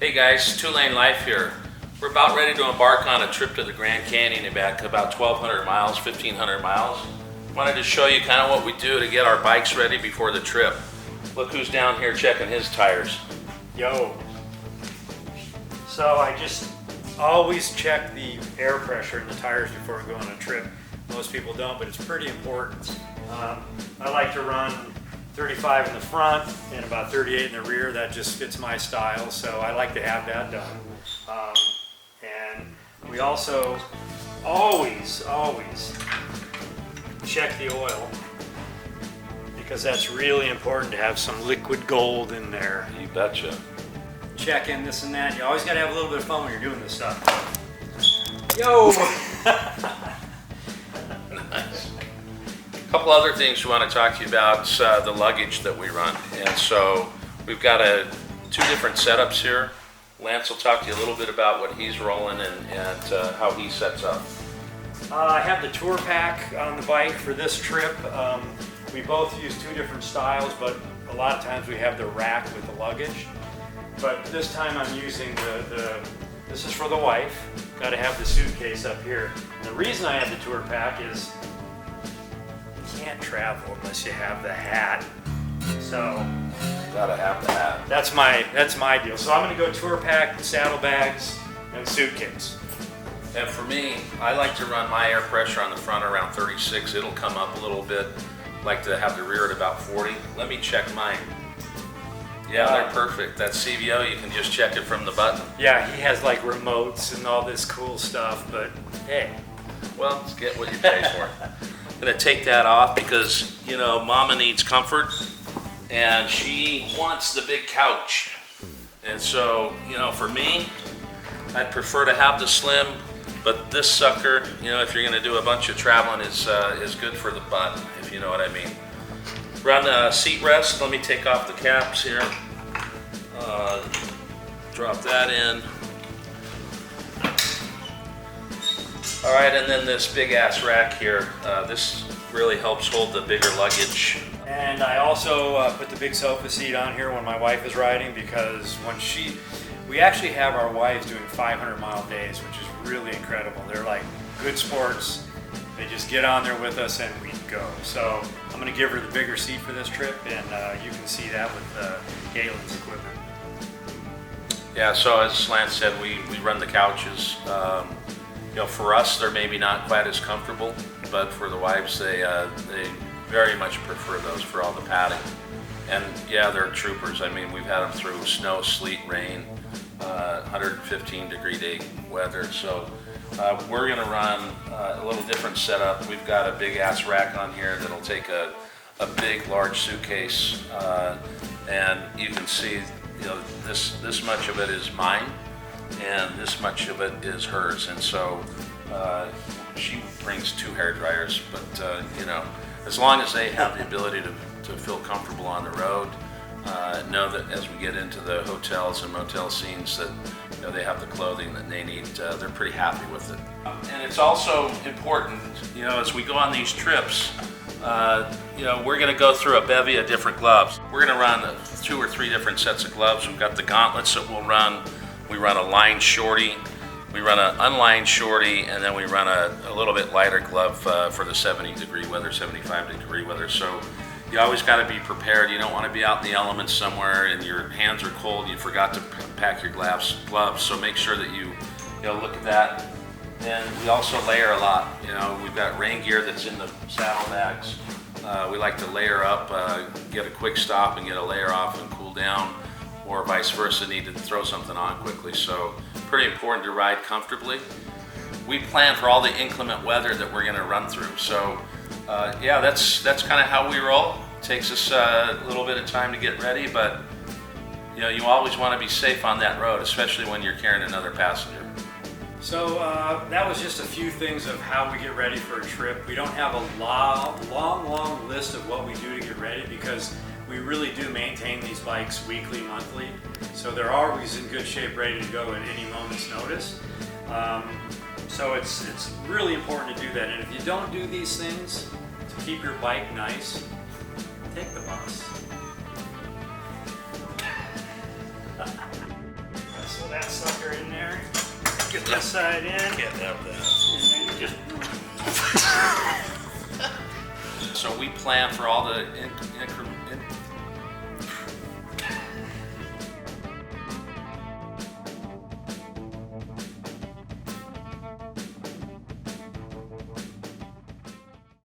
Hey guys, Two Lane Life here. We're about ready to embark on a trip to the Grand Canyon and back, about 1,200 miles, 1,500 miles. Wanted to show you kind of what we do to get our bikes ready before the trip. Look who's down here checking his tires. Yo. So I just always check the air pressure in the tires before we go on a trip. Most people don't, but it's pretty important. I like to run 35 in the front and about 38 in the rear. That just fits my style, so I like to have that done. And we also always check the oil, because that's really important to have some liquid gold in there. You betcha. Checking this and that. You always got to have a little bit of fun when you're doing this stuff. Yo! Nice. A couple other things we want to talk to you about, the luggage that we run. And so we've got two different setups here. Lance will talk to you a little bit about what he's rolling and how he sets up. I have the tour pack on the bike for this trip. We both use two different styles, but a lot of times we have the rack with the luggage. But this time I'm using this is for the wife. Got to have the suitcase up here. And the reason I have the tour pack is you can't travel unless you have the hat. So Gotta have the hat. that's my deal. So I'm going to go tour pack, saddlebags, and suitcase. And for me, I like to run my air pressure on the front around 36. It'll come up a little bit. Like to have the rear at about 40. Let me check mine. Yeah, they're perfect. That CVO, you can just check it from the button. Yeah, he has like remotes and all this cool stuff, but hey. Well, let's get what you pay for. I'm gonna take that off because, you know, Mama needs comfort and she wants the big couch. And so, you know, for me, I'd prefer to have the slim, but this sucker, you know, if you're gonna do a bunch of traveling, is good for the butt, if you know what I mean. Run the seat rest. Let me take off the caps here. Drop that in. All right, and then this big ass rack here. This really helps hold the bigger luggage. And I also put the big sofa seat on here when my wife is riding, because we actually have our wives doing 500-mile days, which is really incredible. They're like good sports. They just get on there with us and we go. So I'm going to give her the bigger seat for this trip, and you can see that with Galen's equipment. Yeah, so as Lance said, we run the couches. You know, for us, they're maybe not quite as comfortable, but for the wives, they very much prefer those for all the padding. And yeah, they're troopers. I mean, we've had them through snow, sleet, rain, 115-degree day weather. So we're gonna run a little different setup. We've got a big ass rack on here that'll take a big, large suitcase, and you can see, you know, this much of it is mine, and this much of it is hers. And so she brings 2 hair dryers, but you know, as long as they have the ability to feel comfortable on the road, know that as we get into the hotels and motel scenes that, you know, they have the clothing that they need. They're pretty happy with it. And it's also important, you know, as we go on these trips, you know, we're going to go through a bevy of different gloves. We're going to run 2 or 3 different sets of gloves. We've got the gauntlets that we'll run. We run a lined shorty. We run an unlined shorty, and then we run a little bit lighter glove for the 70-degree weather, 75-degree weather. So you always got to be prepared. You don't want to be out in the elements somewhere and your hands are cold. You forgot to pack your gloves. So make sure that you know, look at that. And we also layer a lot. You know, we've got rain gear that's in the saddlebags. We like to layer up, get a quick stop and get a layer off and cool down, or vice versa, need to throw something on quickly. So pretty important to ride comfortably. We plan for all the inclement weather that we're going to run through. So yeah, that's kind of how we roll. It takes us a little bit of time to get ready, but you know, you always want to be safe on that road, especially when you're carrying another passenger. So that was just a few things of how we get ready for a trip. We don't have a long list of what we do to get ready, because we really do maintain these bikes weekly, monthly. So they're always in good shape, ready to go at any moment's notice. So it's really important to do that. And if you don't do these things to keep your bike nice, take the bus. that sucker in there. Get this side in. Can't have that. And then you just So we plan for all the increments